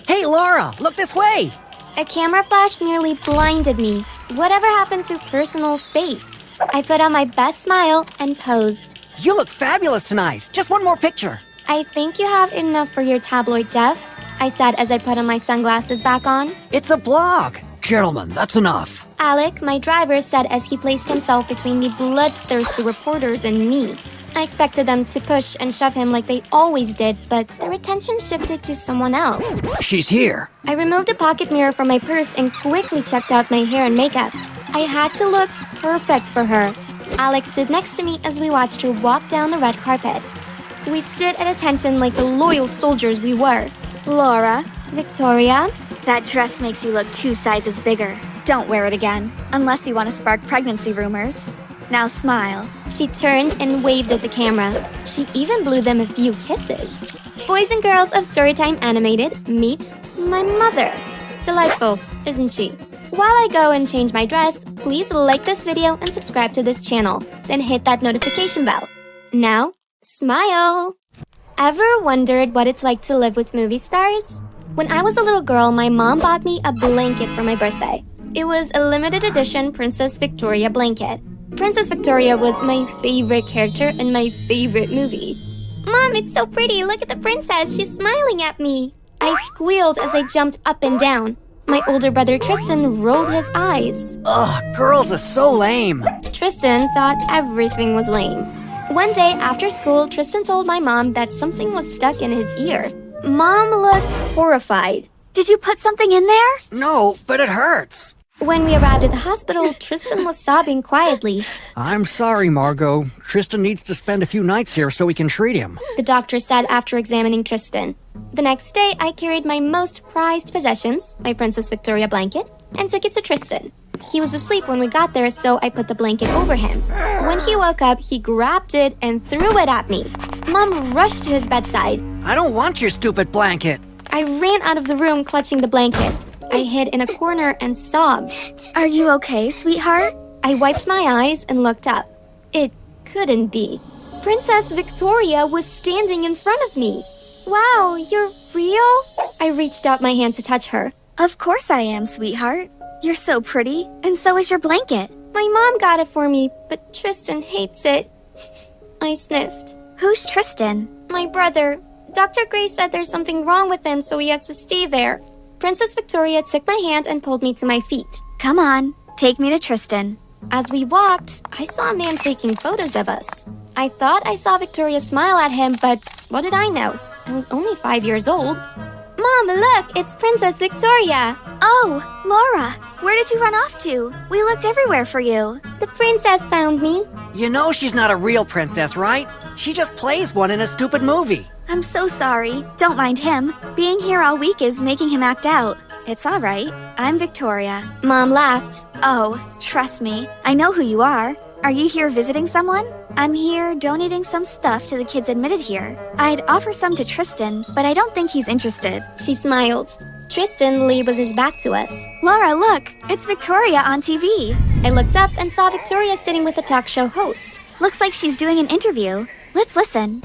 Hey, Laura, look this way! A camera flash nearly blinded me. Whatever happened to personal space? I put on my best smile and posed. You look fabulous tonight. Just one more picture. I think you have enough for your tabloid, Jeff, I said as I put on my sunglasses back on. It's a blog. Gentlemen, that's enough. Alec, my driver, said as he placed himself between the bloodthirsty reporters and me. I expected them to push and shove him like they always did, but their attention shifted to someone else. She's here. I removed a pocket mirror from my purse and quickly checked out my hair and makeup. I had to look perfect for her. Alex stood next to me as we watched her walk down the red carpet. We stood at attention like the loyal soldiers we were. Laura, Victoria, that dress makes you look 2 sizes bigger. Don't wear it again, unless you want to spark pregnancy rumors. Now smile. She turned and waved at the camera. She even blew them a few kisses. Boys and girls of Storytime Animated, meet my mother. Delightful, isn't she? While I go and change my dress, please like this video and subscribe to this channel. Then hit that notification bell. Now, smile! Ever wondered what it's like to live with movie stars? When I was a little girl, my mom bought me a blanket for my birthday. It was a limited edition Princess Victoria blanket. Princess Victoria was my favorite character in my favorite movie. Mom, it's so pretty. Look at the princess. She's smiling at me. I squealed as I jumped up and down. My older brother Tristan rolled his eyes. Ugh, girls are so lame. Tristan thought everything was lame. One day after school, Tristan told my mom that something was stuck in his ear. Mom looked horrified. Did you put something in there? No, but it hurts. When we arrived at the hospital, Tristan was sobbing quietly. I'm sorry, Margot. Tristan needs to spend a few nights here so we can treat him. The doctor said after examining Tristan. The next day, I carried my most prized possessions, my Princess Victoria blanket, and took it to Tristan. He was asleep when we got there, so I put the blanket over him. When he woke up, he grabbed it and threw it at me. Mom rushed to his bedside. I don't want your stupid blanket. I ran out of the room clutching the blanket. I hid in a corner and sobbed. Are you okay, sweetheart? I wiped my eyes and looked up. It couldn't be. Princess Victoria was standing in front of me. Wow, you're real? I reached out my hand to touch her. Of course I am, sweetheart. You're so pretty, and so is your blanket. My mom got it for me, but Tristan hates it. I sniffed. Who's Tristan? My brother. Dr. Gray said there's something wrong with him, so he has to stay there. Princess Victoria took my hand and pulled me to my feet. Come on, take me to Tristan. As we walked, I saw a man taking photos of us. I thought I saw Victoria smile at him, but what did I know? I was only 5 years old. Mom, look, it's Princess Victoria. Oh, Laura, where did you run off to? We looked everywhere for you. The princess found me. You know she's not a real princess, right? She just plays one in a stupid movie. I'm so sorry. Don't mind him. Being here all week is making him act out. It's all right. I'm Victoria. Mom laughed. Oh, trust me. I know who you are. Are you here visiting someone? I'm here donating some stuff to the kids admitted here. I'd offer some to Tristan, but I don't think he's interested. She smiled. Tristan lay with his back to us. Laura, look. It's Victoria on TV. I looked up and saw Victoria sitting with a talk show host. Looks like she's doing an interview. Let's listen.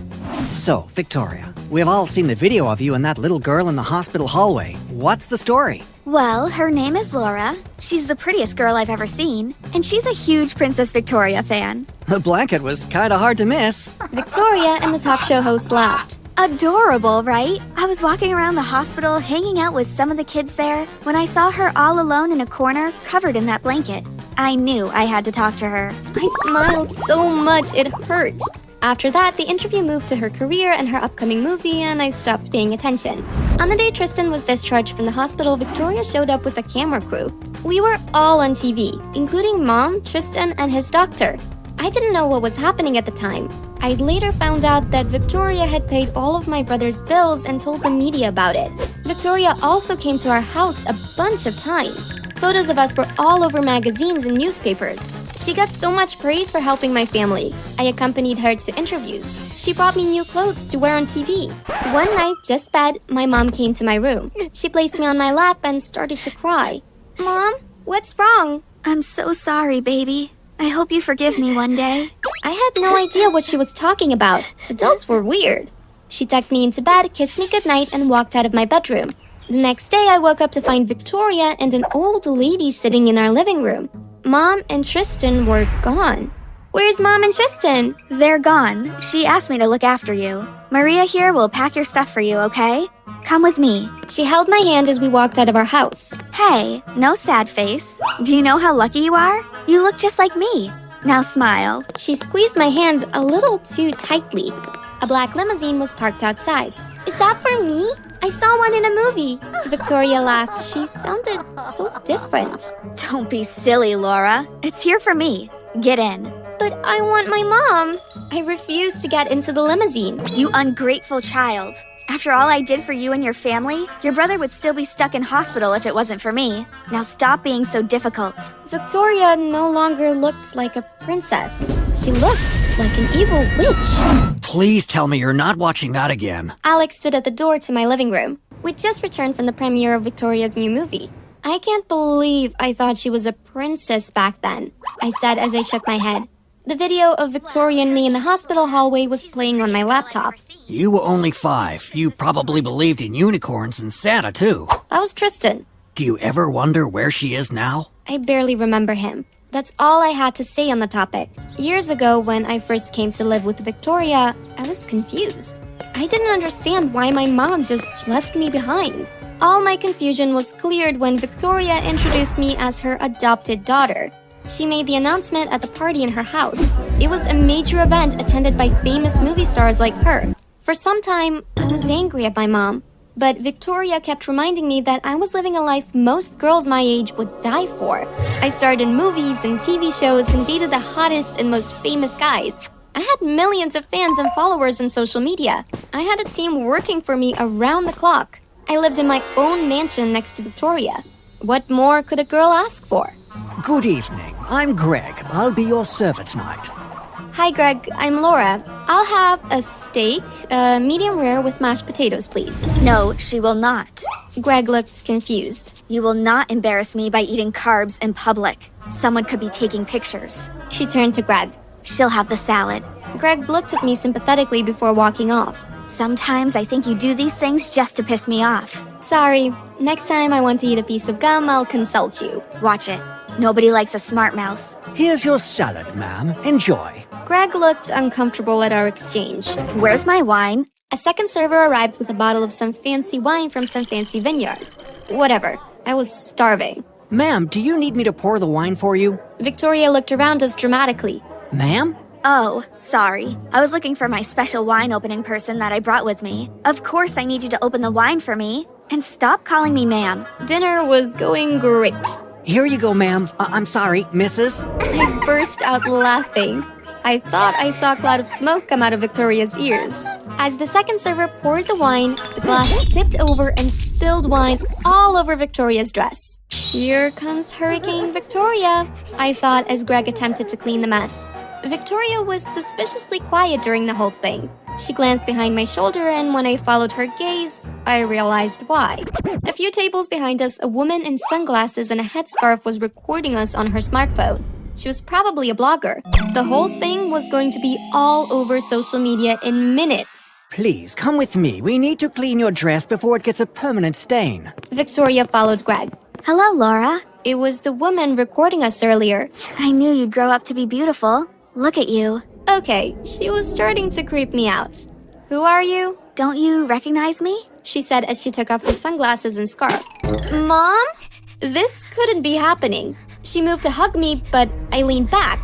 So, Victoria, we've all seen the video of you and that little girl in the hospital hallway. What's the story? Well, her name is Laura. She's the prettiest girl I've ever seen, and she's a huge Princess Victoria fan. The blanket was kind of hard to miss. Victoria and the talk show host laughed. Adorable, right? I was walking around the hospital hanging out with some of the kids there when I saw her all alone in a corner covered in that blanket. I knew I had to talk to her. I smiled so much it hurt. After that, the interview moved to her career and her upcoming movie, and I stopped paying attention. On the day Tristan was discharged from the hospital, Victoria showed up with a camera crew. We were all on TV, including Mom, Tristan, and his doctor. I didn't know what was happening at the time. I later found out that Victoria had paid all of my brother's bills and told the media about it. Victoria also came to our house a bunch of times. Photos of us were all over magazines and newspapers. She got so much praise for helping my family. I accompanied her to interviews. She brought me new clothes to wear on TV. One night, just bed, my mom came to my room. She placed me on my lap and started to cry. Mom, what's wrong? I'm so sorry, baby. I hope you forgive me one day. I had no idea what she was talking about. Adults were weird. She tucked me into bed, kissed me goodnight, and walked out of my bedroom. The next day, I woke up to find Victoria and an old lady sitting in our living room. Mom and Tristan were gone. Where's Mom and Tristan? They're gone. She asked me to look after you. Maria here will pack your stuff for you, okay? Come with me. She held my hand as we walked out of our house. Hey, no sad face. Do you know how lucky you are? You look just like me. Now smile. She squeezed my hand a little too tightly. A black limousine was parked outside. Is that for me? I saw one in a movie. Victoria laughed. She sounded so different. Don't be silly, Laura. It's here for me. Get in. But I want my mom. I refused to get into the limousine. You ungrateful child. After all I did for you and your family, your brother would still be stuck in hospital if it wasn't for me. Now stop being so difficult. Victoria no longer looked like a princess. She looked like an evil witch. Please tell me you're not watching that again. Alex stood at the door to my living room. We'd just returned from the premiere of Victoria's new movie. I can't believe I thought she was a princess back then, I said as I shook my head. The video of Victoria and me in the hospital hallway was playing on my laptop. You were only 5. You probably believed in unicorns and Santa, too. That was Tristan. Do you ever wonder where she is now? I barely remember him. That's all I had to say on the topic. Years ago, when I first came to live with Victoria, I was confused. I didn't understand why my mom just left me behind. All my confusion was cleared when Victoria introduced me as her adopted daughter. She made the announcement at the party in her house. It was a major event attended by famous movie stars like her. For some time, I was angry at my mom. But Victoria kept reminding me that I was living a life most girls my age would die for. I starred in movies and TV shows and dated the hottest and most famous guys. I had millions of fans and followers on social media. I had a team working for me around the clock. I lived in my own mansion next to Victoria. What more could a girl ask for? Good evening. I'm Greg. I'll be your server tonight. Hi, Greg. I'm Laura. I'll have a steak, medium rare with mashed potatoes, please. No, she will not. Greg looked confused. You will not embarrass me by eating carbs in public. Someone could be taking pictures. She turned to Greg. She'll have the salad. Greg looked at me sympathetically before walking off. Sometimes I think you do these things just to piss me off. Sorry. Next time I want to eat a piece of gum, I'll consult you. Watch it. Nobody likes a smart mouth. Here's your salad, ma'am. Enjoy. Greg looked uncomfortable at our exchange. Where's my wine? A second server arrived with a bottle of some fancy wine from some fancy vineyard. Whatever. I was starving. Ma'am, do you need me to pour the wine for you? Victoria looked around us dramatically. Ma'am? Oh, sorry. I was looking for my special wine opening person that I brought with me. Of course I need you to open the wine for me. And stop calling me ma'am. Dinner was going great. Here you go, ma'am. I'm sorry, Mrs. I burst out laughing. I thought I saw a cloud of smoke come out of Victoria's ears. As the second server poured the wine, the glass tipped over and spilled wine all over Victoria's dress. Here comes Hurricane Victoria, I thought as Greg attempted to clean the mess. Victoria was suspiciously quiet during the whole thing. She glanced behind my shoulder, and when I followed her gaze, I realized why. A few tables behind us, a woman in sunglasses and a headscarf was recording us on her smartphone. She was probably a blogger. The whole thing was going to be all over social media in minutes. Please, come with me. We need to clean your dress before it gets a permanent stain. Victoria followed Greg. Hello, Laura. It was the woman recording us earlier. I knew you'd grow up to be beautiful. Look at you. Okay, she was starting to creep me out. Who are you? Don't you recognize me? She said as she took off her sunglasses and scarf. Mom? This couldn't be happening. She moved to hug me, but I leaned back.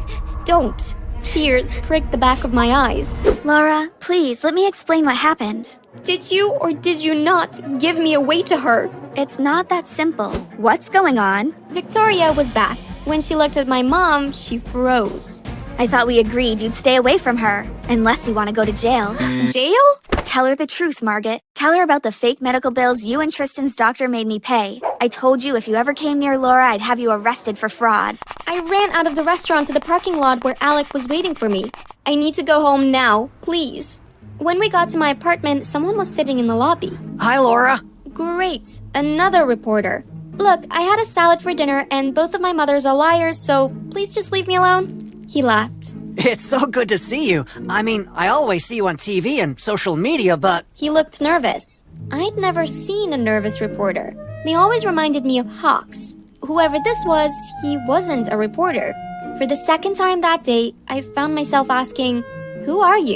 Don't. Tears pricked the back of my eyes. Laura, please, let me explain what happened. Did you or did you not give me away to her? It's not that simple. What's going on? Victoria was back. When she looked at my mom, she froze. I thought we agreed you'd stay away from her, unless you want to go to jail. Jail? Tell her the truth, Margaret. Tell her about the fake medical bills you and Tristan's doctor made me pay. I told you if you ever came near Laura, I'd have you arrested for fraud. I ran out of the restaurant to the parking lot where Alec was waiting for me. I need to go home now, please. When we got to my apartment, someone was sitting in the lobby. Hi, Laura. Great, another reporter. Look, I had a salad for dinner and both of my mothers are liars, so please just leave me alone. He laughed. It's so good to see you. I mean, I always see you on TV and social media, but... He looked nervous. I'd never seen a nervous reporter. They always reminded me of hawks. Whoever this was, he wasn't a reporter. For the second time that day, I found myself asking, "Who are you?"